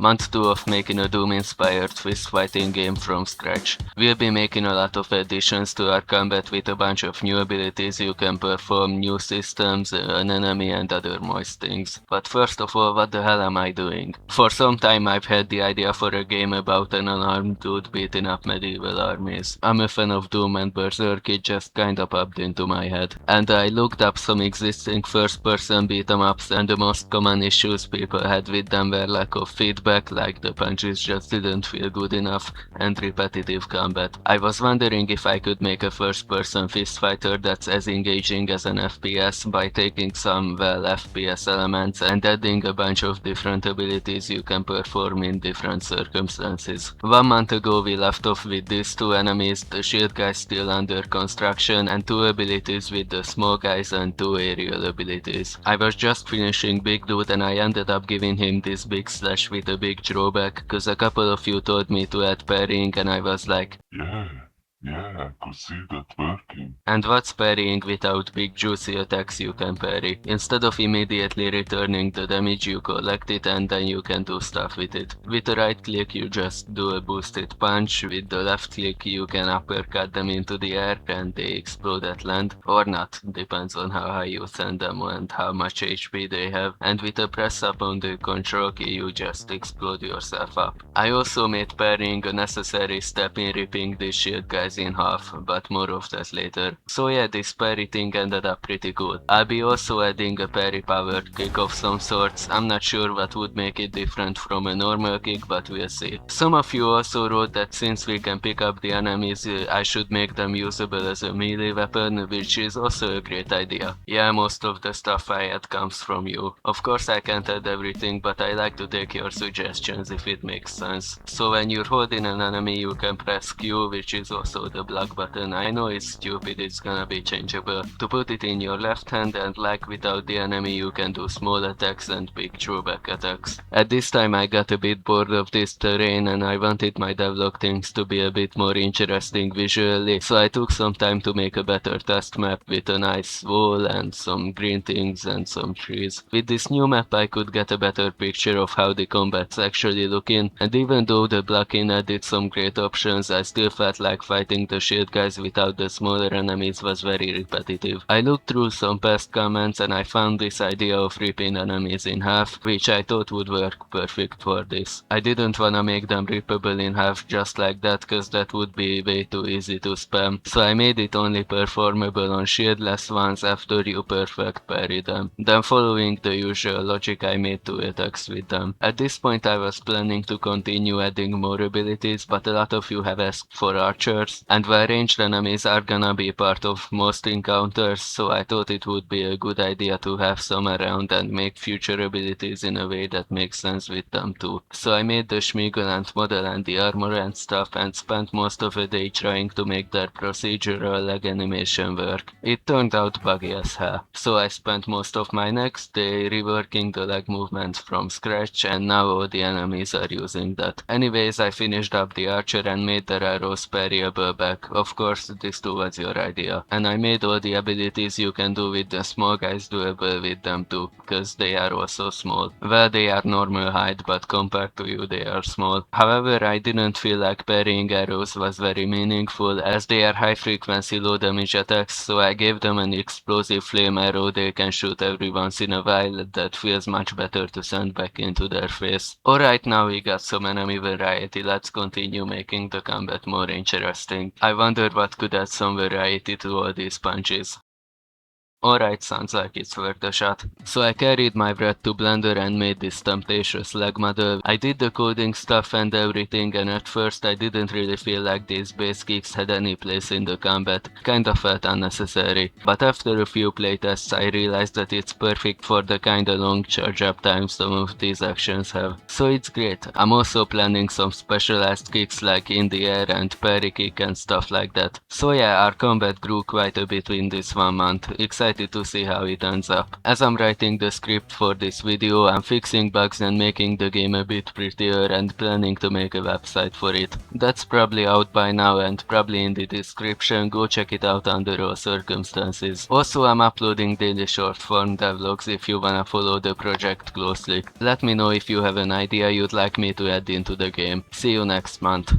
Month 2 of making a Doom-inspired fist-fighting game from scratch. We'll be making a lot of additions to our combat with a bunch of new abilities you can perform, new systems, an enemy and other moist things. But first of all, what the hell am I doing? For some time I've had the idea for a game about an unarmed dude beating up medieval armies. I'm a fan of Doom and Berserk, it just kinda popped into my head. And I looked up some existing first-person beat-em-ups, and the most common issues people had with them were lack of feedback, like the punches just didn't feel good enough, and repetitive combat. I was wondering if I could make a first-person fist fighter that's as engaging as an FPS by taking some, well, FPS elements and adding a bunch of different abilities you can perform in different circumstances. 1 month ago we left off with these 2 enemies, the shield guy still under construction, and 2 abilities with the small guys and 2 aerial abilities. I was just finishing Big Dude and I ended up giving him this big slash with a big drawback, cause a couple of you told me to add parrying and I was like, Yeah, I could see that working. and what's parrying without big juicy attacks you can parry? Instead of immediately returning the damage, you collect it and then you can do stuff with it. With the right click you just do a boosted punch, with the left click you can uppercut them into the air and they explode at land, or not, depends on how high you send them and how much HP they have, and with a press up on the control key you just explode yourself up. I also made parrying a necessary step in ripping these shield guys in half, but more of that later. So yeah, this parry thing ended up pretty cool. I'll be also adding a parry powered kick of some sorts. I'm not sure what would make it different from a normal kick, but we'll see. Some of you also wrote that since we can pick up the enemies, I should make them usable as a melee weapon, which is also a great idea. Yeah, most of the stuff I add comes from you. Of course I can't add everything, but I like to take your suggestions if it makes sense. So when you're holding an enemy you can press Q, which is also the block button. I know it's stupid, it's gonna be changeable. To put it in your left hand, and like without the enemy you can do small attacks and big throwback attacks. At this time I got a bit bored of this terrain and I wanted my devlog things to be a bit more interesting visually, so I took some time to make a better test map with a nice wall and some green things and some trees. With this new map I could get a better picture of how the combat's actually looking, and even though the blocking added some great options, I still felt like fighting the shield guys without the smaller enemies was very repetitive. I looked through some past comments and I found this idea of ripping enemies in half, which I thought would work perfect for this. I didn't wanna make them rippable in half just like that, cause that would be way too easy to spam, so I made it only performable on shieldless ones after you perfect parry them. Then following the usual logic I made 2 attacks with them. At this point I was planning to continue adding more abilities, but a lot of you have asked for archers, and while ranged enemies are gonna be part of most encounters, so I thought it would be a good idea to have some around and make future abilities in a way that makes sense with them too. So I made the Schmiegeland model and the armor and stuff and spent most of the day trying to make their procedural leg animation work. It turned out buggy as hell, so I spent most of my next day reworking the leg movements from scratch, and now all the enemies are using that. Anyways, I finished up the archer and made their arrows parryable back. Of course, this too was your idea. And I made all the abilities you can do with the small guys doable with them too, because they are also small. Well, they are normal height, but compared to you they are small. However, I didn't feel like parrying arrows was very meaningful, as they are high frequency low damage attacks, so I gave them an explosive flame arrow they can shoot every once in a while that feels much better to send back into their face. Alright, now we got some enemy variety, let's continue making the combat more interesting. I wonder what could add some variety to all these punches. Alright, sounds like it's worth a shot. So I carried my bread to Blender and made this temptations leg model. I did the coding stuff and everything, and at first I didn't really feel like these base kicks had any place in the combat. Kinda felt unnecessary. But after a few playtests I realized that it's perfect for the kinda long charge up time some of these actions have. So it's great. I'm also planning some specialized kicks like in the air and parry kick and stuff like that. So yeah, our combat grew quite a bit in this 1 month. Excited excited to see how it ends up. As I'm writing the script for this video, I'm fixing bugs and making the game a bit prettier and planning to make a website for it. That's probably out by now and probably in the description, go check it out under all circumstances. Also, I'm uploading daily short form devlogs if you wanna follow the project closely. Let me know if you have an idea you'd like me to add into the game. See you next month.